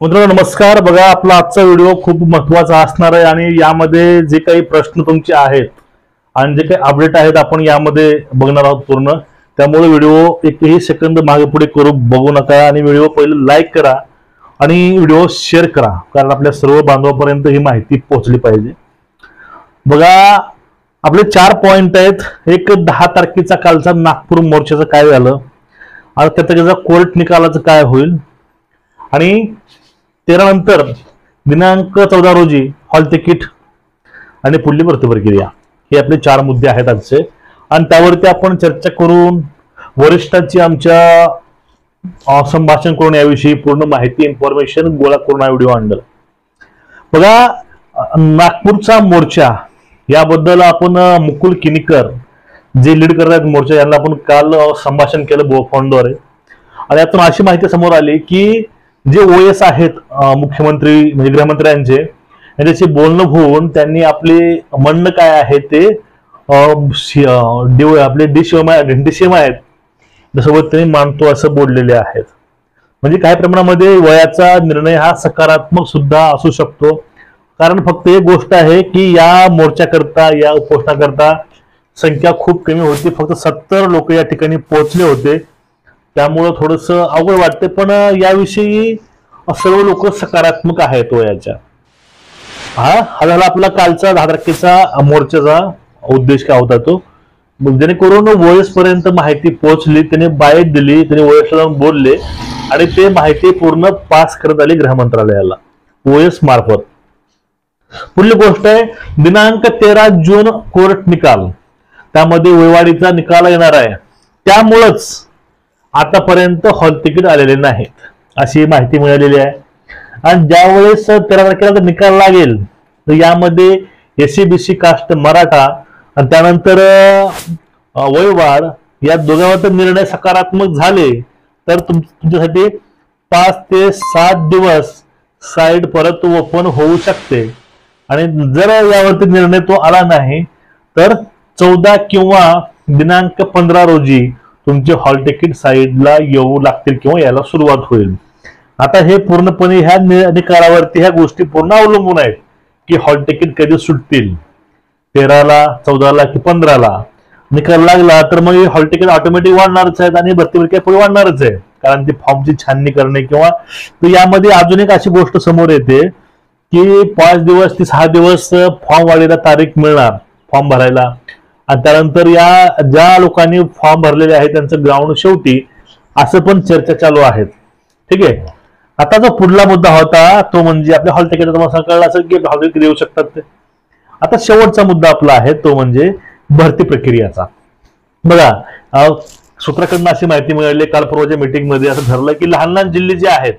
मित्रांनो नमस्कार। बघा, आपला आजचा व्हिडिओ खूप महत्त्वाचा असणार आहे आणि यामध्ये जे काही प्रश्न तुमचे आहेत आणि जे काही अपडेट आहेत आपण यामध्ये बघणार आहोत पूर्ण। त्यामुळे व्हिडिओ एकही सेकंद मागे पुढे करू बघू नका आणि व्हिडिओ पहिले लाईक करा आणि व्हिडिओ शेअर करा, कारण आपल्या सर्व बांधवांपर्यंत ही माहिती पोहोचली पाहिजे। बघा, आपले 4 पॉइंट आहेत। एक 10 तारखेचा कालचा नागपूर मोर्चाचं काय झालं आणि त्याचा कोर्ट निकालाचं काय होईल आणि 13 नंतर दिनांक 14 रोजी हॉल तिकीट आणि पुढली भरती प्रक्रिया, हे आपले 4 मुद्दे आहेत आजचे आणि त्यावरती आपण चर्चा करून वरिष्ठांची आमच्या संभाषण करून याविषयी पूर्ण माहिती इन्फॉर्मेशन गोळा करून हा व्हिडिओ आणला। बघा, नागपूरचा मोर्चा याबद्दल आपण मुकुल किनीकर जे लीड करतात मोर्चा यांना आपण काल संभाषण केलं फोनद्वारे आणि यातून अशी माहिती समोर आली की जे ओएस आहेत मुख्यमंत्री म्हणजे गृहमंत्र्यांचे यांच्याशी बोलणं होऊन त्यांनी आपले म्हणणं काय आहे ते आपले डीसीएम आहेत त्यासोबत त्यांनी मानतो असं बोललेले आहेत। म्हणजे काही प्रमाणामध्ये वयाचा निर्णय हा सकारात्मक सुद्धा असू शकतो, कारण फक्त एक गोष्ट आहे की या मोर्चाकरता या उपोषणाकरता संख्या खूप कमी होती, फक्त 70 लोक या ठिकाणी पोहोचले होते। त्यामुळे थोडस अवघड वाटते, पण याविषयी सर्व लोक सकारात्मक आहेत वयाच्या। हा झाला आपला कालचा 10 तारखेचा मोर्चाचा उद्देश काय होता तो, जेणेकरून ओएस पर्यंत माहिती पोहोचली, त्याने बाईट दिली, त्याने ओएसला जाऊन बोलले आणि ते माहिती पूर्ण पास करत आली गृह मंत्रालयाला ओएस मार्फत। पुढली गोष्ट आहे दिनांक 13 जून कोर्ट निकाल, त्यामध्ये वयवाढीचा निकाल येणार आहे। त्यामुळेच आतापर्यंत हॉल तिकीट आलेले नाहीत अशी माहिती मिळालेली आहे आणि ज्यावेळेस 13 तारखेला निकाल लागेल तर यामध्ये एससीबीसी कास्ट मराठा आणि त्यानंतर वयवाढ या दोघांवर निर्णय सकारात्मक झाले तर तुमच्यासाठी 5 ते 7 दिवस साईड परत ओपन होऊ शकते आणि जर यावरती निर्णय तो आला नाही तर 14 किंवा दिनांक 15 रोजी तुमचे हॉल तिकीट साईडला येऊ लागतील किंवा यायला सुरुवात होईल। आता हे पूर्णपणे ह्या निकालावरती ह्या गोष्टी पूर्ण अवलंबून आहेत की हॉल तिकीट कधी सुटतील, 13ला 14ला की 15ला निकाल लागला तर मग हॉल तिकीट ऑटोमॅटिक वाढणारच आहेत आणि भरती प्रक्रिया पुढे वाढणारच आहे, कारण ती फॉर्मची छाननी करणे किंवा यामध्ये अजून एक अशी गोष्ट समोर येते की 5 दिवस ते 6 दिवस फॉर्म वाढीला तारीख मिळणार फॉर्म भरायला आणि त्यानंतर या ज्या लोकांनी फॉर्म भरलेले आहेत त्यांचं ग्राउंड शेवटी, असं पण चर्चा चालू आहेत। ठीक आहे, आता जो पुढला मुद्दा होता तो म्हणजे आपल्या हॉल तिकीट तुम्हाला कळलं असेल की हॉल तिकीट देऊ शकतात ते। आता शेवटचा मुद्दा आपला आहे तो म्हणजे भरती प्रक्रियाचा। बघा, सूत्राकडून अशी माहिती मिळाली काल परवाच्या मीटिंग मध्ये असं ठरलं की लहान लहान जिल्हे जे आहेत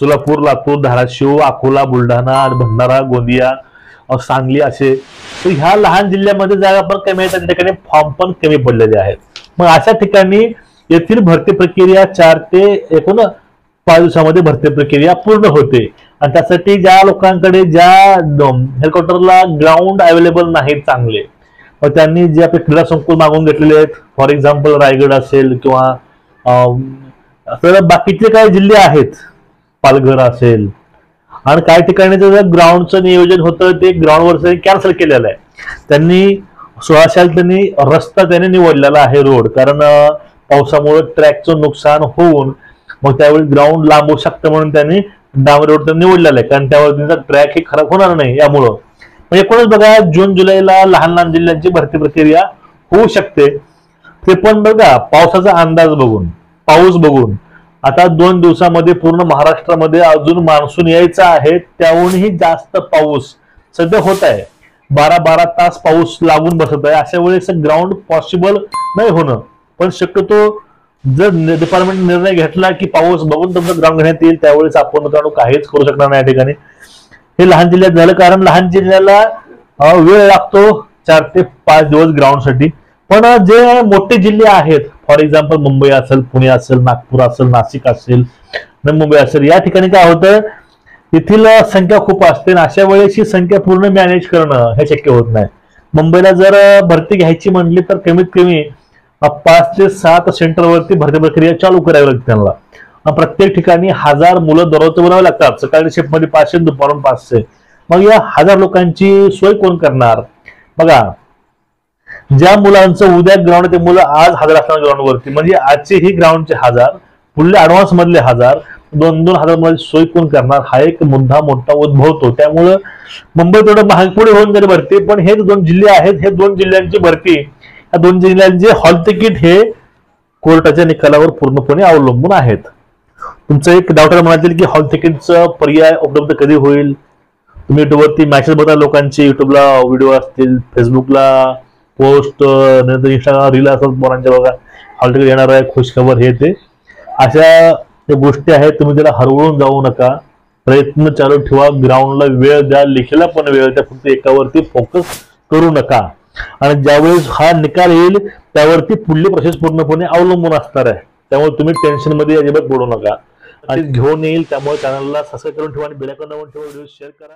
सोलापूर, लातूर, धाराशिव, अकोला, बुलढाणा, भंडारा, गोंदिया, सांगली असे, तर ह्या लहान जिल्ह्यामध्ये जागा पण कमी आहेत, त्या ठिकाणी फॉर्म पण कमी पडलेले आहेत। मग अशा ठिकाणी येथील भरती प्रक्रिया 4 ते एकूण 5 दिवसामध्ये भरती प्रक्रिया पूर्ण होते आणि त्यासाठी ज्या लोकांकडे ज्या हेलिकॉप्टरला ग्राउंड अवेलेबल नाही चांगले, मग त्यांनी जे आपले क्रीडा संकुल मागून घेतलेले आहेत, फॉर एक्झाम्पल रायगड असेल किंवा बाकीचे काही जिल्हे आहेत, पालघर असेल, आणि काही ठिकाणी ग्राउंडचं नियोजन होतं ते ग्राउंडवर कॅन्सल केलेलं आहे। त्यांनी 16 त्यांनी रस्ता त्याने निवडलेला आहे रोड, कारण पावसामुळे ट्रॅकचं नुकसान होऊन मग त्यावेळी ग्राउंड लांब होऊ शकतं म्हणून त्यांनी डांबर रोड निवडलेला आहे, कारण त्यावर त्यांचा ट्रॅक हे खराब होणार नाही यामुळं। म्हणजे एकूणच बघा, जून जुलैला लहान लहान जिल्ह्यांची भरती प्रक्रिया होऊ शकते, ते पण बघा पावसाचा अंदाज बघून, पाऊस बघून। आता 2 दिवसामध्ये पूर्ण महाराष्ट्रामध्ये अजून मान्सून यायचा आहे, त्याहूनही जास्त पाऊस सध्या होत आहे, 12-12 तास पाऊस लागून बसत आहे। अशा वेळेस ग्राउंड पॉसिबल नाही होणं, पण शक्यतो जर डिपार्टमेंट निर्णय घेतला की पाऊस बघून तुमचं ग्राउंड घेण्यात येईल त्यावेळेस आपण मित्रांनो काहीच करू शकणार नाही या ठिकाणी। हे लहान जिल्ह्यात झालं, कारण लहान जिल्ह्याला वेळ लागतो 4 ते 5 दिवस ग्राउंडसाठी, पण जे मोठे जिल्हे आहेत, फॉर एक्झाम्पल मुंबई असेल, पुणे असेल, नागपूर असेल, नाशिक असेल, मुंबई असेल, या ठिकाणी काय होतं येथील संख्या खूप असते, अशा वेळेस ही संख्या पूर्ण मॅनेज करणं हे शक्य होत नाही। मुंबईला जर भरती घ्यायची म्हणली तर कमीत कमी 5 ते 7 सेंटरवरती भरती प्रक्रिया चालू करावी लागते त्यांना प्रत्येक ठिकाणी 1000 मुलं दररोज बनवावे लागतात. सकाळी शिफ्टमध्ये 500, दुपारून 500. मग या 1000 लोकांची सोय कोण करणार? बघा, ज्या मुलांचं उद्या ग्राउंड ते मुलं आज 1000 असणार ग्राउंडवरती, म्हणजे आजचे ही ग्राउंडचे 1000, पुढले ऍडव्हान्स मधले 1000, 2-2 हजार मुलांची सोय कोण करणार? हा एक मुद्दा मोठा उद्भवतो. त्यामुळं मुंबई थोडं महाग पुढे होऊन गेली भरती, पण हे 2 जिल्हे आहेत, हे 2 जिल्ह्यांची भरती, या 2 जिल्ह्यांचे हॉल तिकीट हे कोर्टाच्या निकालावर पूर्णपणे अवलंबून आहेत. तुमचं एक डाऊटर म्हणातील की हॉल तिकीटचा पर्याय उपलब्ध कधी होईल? तुम्ही युट्यूबवरती मॅसेज बघा, लोकांचे युट्यूबला व्हिडिओ असतील, फेसबुकला पोस्ट, नंतर इंस्टाग्राम रील असतात पोरांच्या, बघा हॉल तिकीट येणार आहे, खुशखबर, हे ते अशा गोष्टी आहेत. तुम्ही त्याला हरवून जाऊ नका, प्रयत्न चालू ठेवा, ग्राउंडला वेळ द्या, लेखीला पण वेळ द्या, फक्त एकावरती फोकस करू नका. आणि ज्यावेळेस हा निकाल येईल त्यावरती पुढली प्रोसेस पूर्णपणे अवलंबून असणार आहे. त्यामुळे तुम्ही टेन्शन मध्ये अजिबात पडू नका. आणि घेऊन येईल, त्यामुळे चॅनलला सबस्क्राईब करून ठेवा आणि बेल आयकॉन दाबून ठेवा, व्हिडिओ शेअर करा.